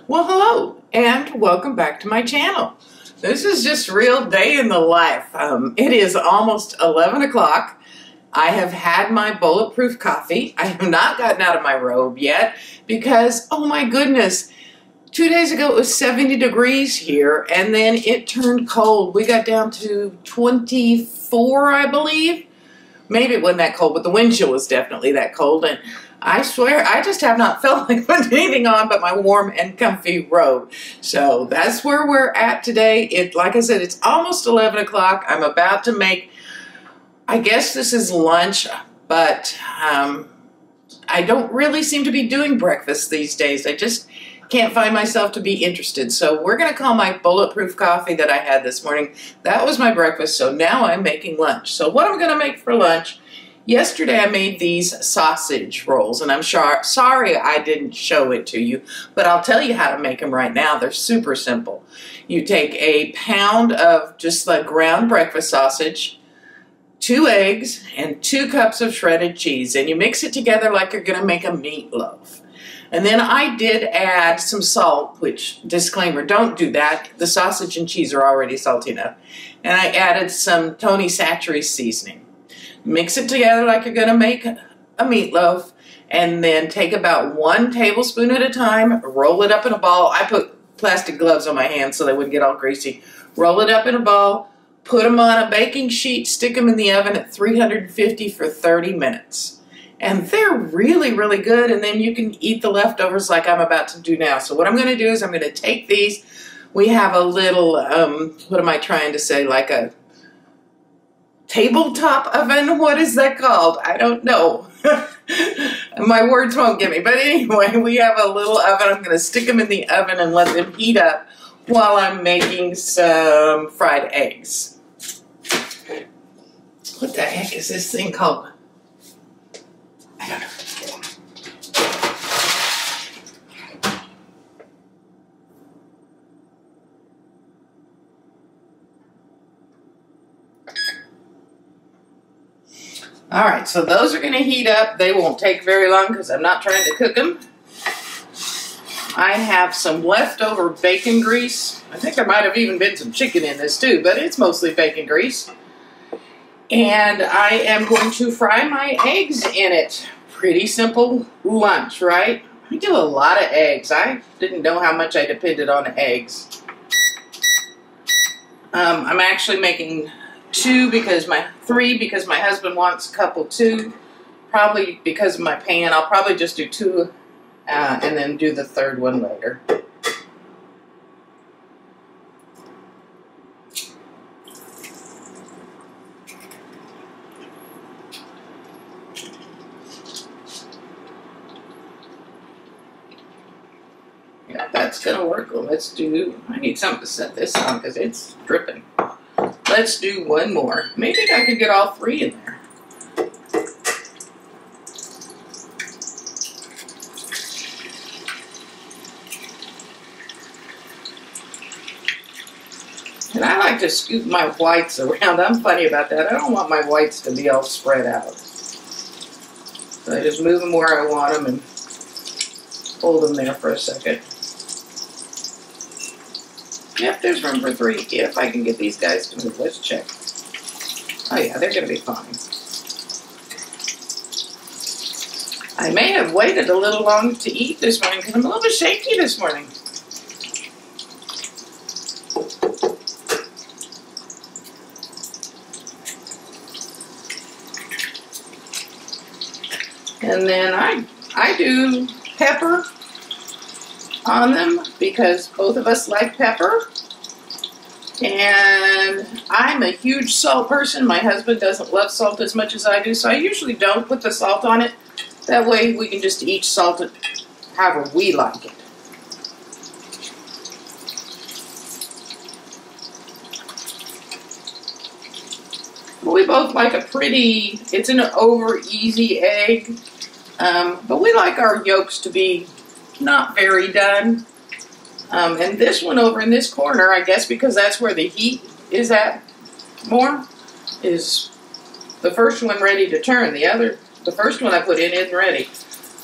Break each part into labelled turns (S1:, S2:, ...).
S1: Well, hello, and welcome back to my channel. This is just real day in the life. It is almost 11 o'clock. I have had my bulletproof coffee. I have not gotten out of my robe yet because, oh my goodness, 2 days ago it was 70 degrees here, and then it turned cold. We got down to 24, I believe. Maybe it wasn't that cold, but the wind chill was definitely that cold, and I swear, I just have not felt like putting anything on but my warm and comfy robe. So that's where we're at today. Like I said, it's almost 11 o'clock. I'm about to make, I guess this is lunch, but I don't really seem to be doing breakfast these days. I just can't find myself to be interested. So we're going to call my bulletproof coffee that I had this morning. That was my breakfast, so now I'm making lunch. So what I'm going to make for lunch, yesterday I made these sausage rolls, and I'm sorry I didn't show it to you, but I'll tell you how to make them right now. They're super simple. You take a pound of just like ground breakfast sausage, 2 eggs, and 2 cups of shredded cheese, and you mix it together like you're going to make a meatloaf. And then I did add some salt, which, disclaimer, don't do that. The sausage and cheese are already salty enough. And I added some Tony Chachere's seasoning. Mix it together like you're going to make a meatloaf, and then take about 1 tablespoon at a time, roll it up in a ball. I put plastic gloves on my hands so they wouldn't get all greasy. Roll it up in a ball, put them on a baking sheet, stick them in the oven at 350 for 30 minutes. And they're really, really good, and then you can eat the leftovers like I'm about to do now. So what I'm going to do is I'm going to take these. We have a little, what am I trying to say, like a tabletop oven? What is that called? I don't know. My words won't get me. But anyway, we have a little oven. I'm going to stick them in the oven and let them heat up while I'm making some fried eggs. What the heck is this thing called? I don't know. All right, so those are going to heat up. They won't take very long because I'm not trying to cook them. I have some leftover bacon grease. I think there might have even been some chicken in this too, but it's mostly bacon grease. And I am going to fry my eggs in it. Pretty simple lunch, right? I do a lot of eggs. I didn't know how much I depended on eggs. I'm actually making 3 because my husband wants a couple too. Probably because of my pan, I'll probably just do 2 and then do the 3rd one later. Yeah, that's gonna work. Well, let's do, I need something to set this on because it's dripping. Let's do 1 more. Maybe I could get all 3 in there. And I like to scoop my whites around. I'm funny about that. I don't want my whites to be all spread out. So I just move them where I want them and hold them there for a second. Yep, there's room for 3. If I can get these guys to move. Let's check. Oh yeah, they're going to be fine. I may have waited a little long to eat this morning because I'm a little bit shaky this morning. And then I do pepper on them because both of us like pepper. And I'm a huge salt person. My husband doesn't love salt as much as I do, so I usually don't put the salt on it. That way we can just each salt it however we like it. We both like a pretty, it's an over easy egg, but we like our yolks to be not very done. And this one over in this corner, I guess because that's where the heat is at more, is the first one ready to turn. The first one I put in isn't ready.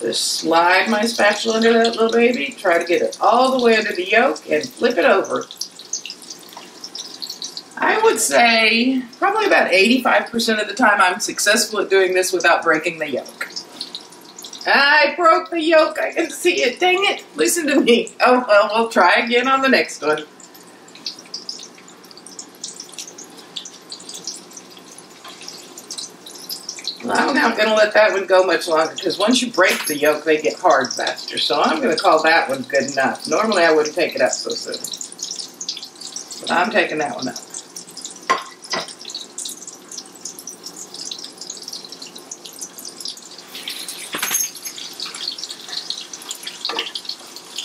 S1: Just slide my spatula into that little baby. Try to get it all the way under the yolk and flip it over. I would say probably about 85% of the time I'm successful at doing this without breaking the yolk. I broke the yolk. I can see it. Dang it. Listen to me. Oh, well, we'll try again on the next one. Well, I'm not going to let that one go much longer because once you break the yolk, they get hard faster. So I'm going to call that one good enough. Normally, I wouldn't take it up so soon. But I'm taking that one up.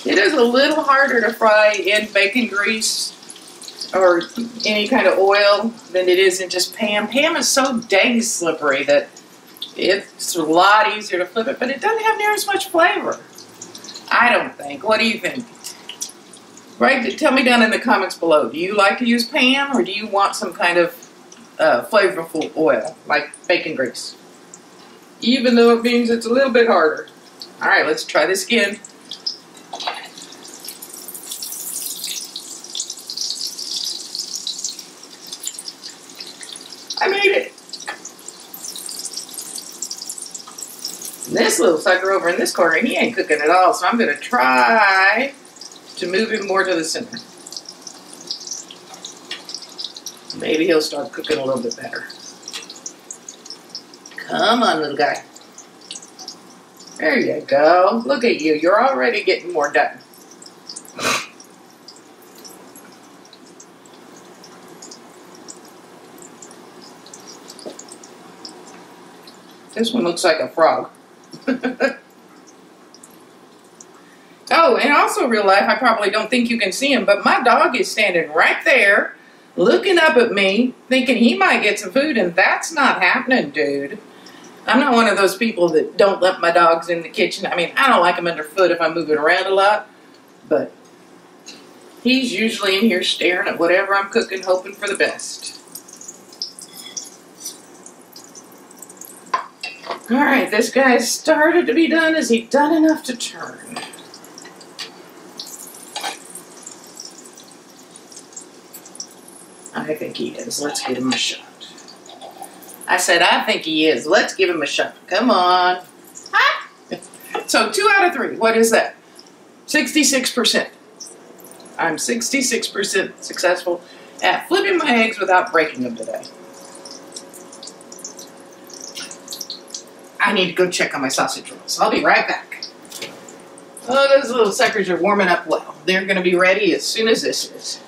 S1: It is a little harder to fry in bacon grease or any kind of oil than it is in just Pam. Pam is so dang slippery that it's a lot easier to flip it, but it doesn't have near as much flavor. I don't think. What do you think? Right? Tell me down in the comments below. Do you like to use Pam or do you want some kind of flavorful oil like bacon grease? Even though it means it's a little bit harder. All right, let's try this again. I made it. And this little sucker over in this corner, he ain't cooking at all, so I'm going to try to move him more to the center. Maybe he'll start cooking a little bit better. Come on, little guy. There you go. Look at you. You're already getting more done. This one looks like a frog. Oh, and also real life, I probably don't think you can see him, but my dog is standing right there, looking up at me, thinking he might get some food, and that's not happening, dude. I'm not one of those people that don't let my dogs in the kitchen. I mean, I don't like them underfoot if I'm moving around a lot, but he's usually in here staring at whatever I'm cooking, hoping for the best. All right, this guy's started to be done. Is he done enough to turn? I think he is. Let's give him a shot. I said, I think he is. Let's give him a shot. Come on. Ah! So 2 out of 3. What is that? 66%. I'm 66% successful at flipping my eggs without breaking them today. I need to go check on my sausage rolls. I'll be right back. Oh, those little suckers are warming up well. They're going to be ready as soon as this is.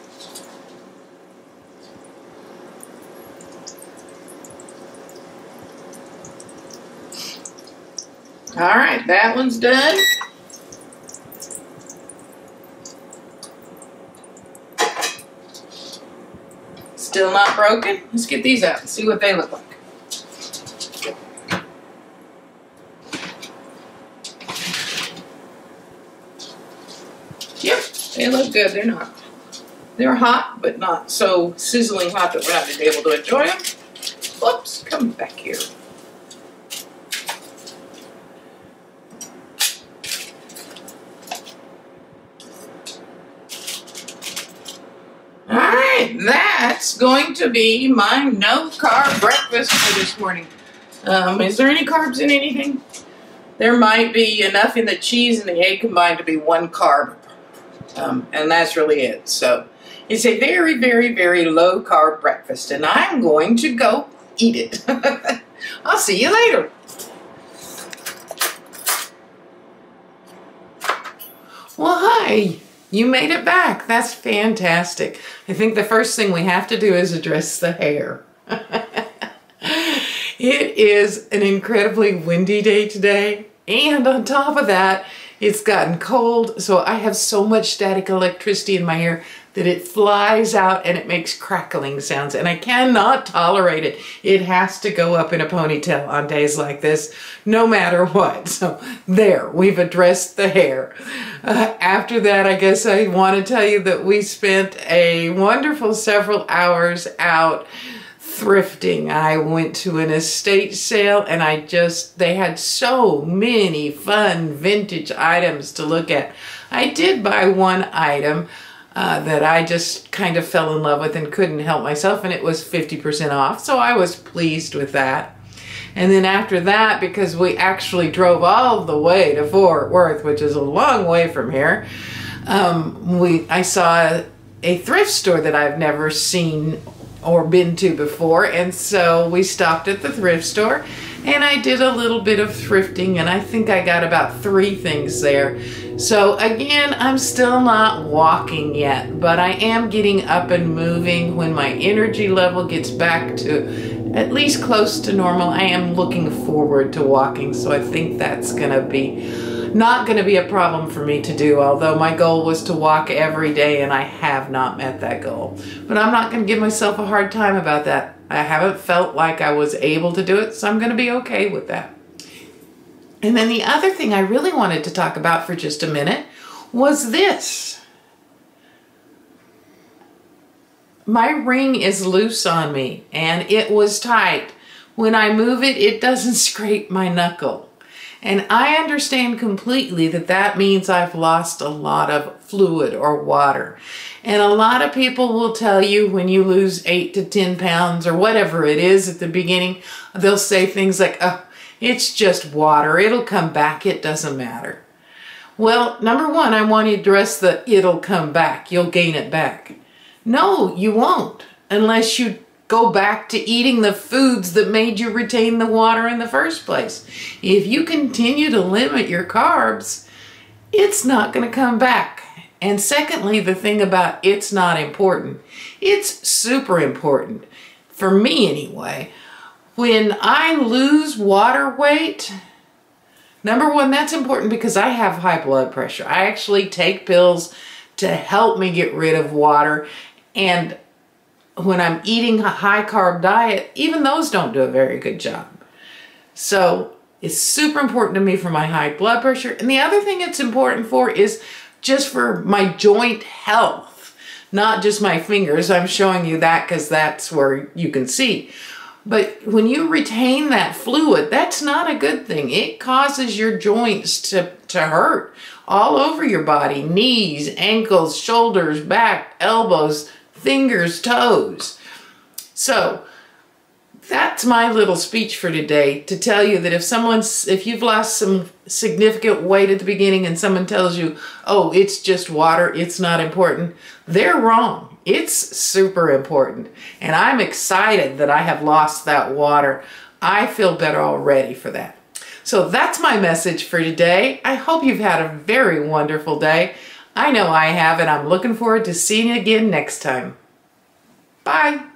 S1: All right, that one's done. Still not broken? Let's get these out and see what they look like. Yep, they look good. They're hot, but not so sizzling hot that we're not going to be able to enjoy them. Whoops, come back here. Alright, that's going to be my no-carb breakfast for this morning. Is there any carbs in anything? There might be enough in the cheese and the egg combined to be 1 carb. And that's really it. So it's a very, very, very low carb breakfast, and I'm going to go eat it. I'll see you later. Well, hi. You made it back. That's fantastic. I think the first thing we have to do is address the hair. It is an incredibly windy day today, and on top of that, it's gotten cold, so I have so much static electricity in my hair that it flies out and it makes crackling sounds, and I cannot tolerate it. It has to go up in a ponytail on days like this, no matter what. So there, we've addressed the hair. After that, I guess I want to tell you that we spent a wonderful several hours out thrifting. I went to an estate sale and they had so many fun vintage items to look at. I did buy one item that I just kind of fell in love with and couldn't help myself, and it was 50% off, so I was pleased with that. And then after that, because we actually drove all the way to Fort Worth, which is a long way from here, I saw a thrift store that I've never seen or been to before, and so we stopped at the thrift store and I did a little bit of thrifting, and I think I got about 3 things there. So again, I'm still not walking yet, but I am getting up and moving. When my energy level gets back to at least close to normal, I am looking forward to walking, so I think that's gonna be not going to be a problem for me to do, although my goal was to walk every day and I have not met that goal. But I'm not going to give myself a hard time about that. I haven't felt like I was able to do it, so I'm going to be okay with that. And then the other thing I really wanted to talk about for just a minute was this. My ring is loose on me and it was tight. When I move it, it doesn't scrape my knuckle. And I understand completely that that means I've lost a lot of fluid or water. And a lot of people will tell you when you lose 8 to 10 pounds or whatever it is at the beginning, they'll say things like, oh, it's just water. It'll come back. It doesn't matter. Well, number one, I want you to address the it'll come back. You'll gain it back. No, you won't, unless you go back to eating the foods that made you retain the water in the first place. If you continue to limit your carbs, it's not going to come back. And secondly, the thing about it's not important. It's super important, for me anyway. When I lose water weight, number one, that's important because I have high blood pressure. I actually take pills to help me get rid of water, and when I'm eating a high carb diet, even those don't do a very good job. So it's super important to me for my high blood pressure. And the other thing it's important for is just for my joint health, not just my fingers. I'm showing you that because that's where you can see. But when you retain that fluid, that's not a good thing. It causes your joints to hurt all over your body, knees, ankles, shoulders, back, elbows, fingers, toes. So that's my little speech for today, to tell you that if you've lost some significant weight at the beginning and someone tells you, oh, it's just water, it's not important, they're wrong. It's super important. And I'm excited that I have lost that water. I feel better already for that. So that's my message for today. I hope you've had a very wonderful day. I know I have, and I'm looking forward to seeing you again next time. Bye.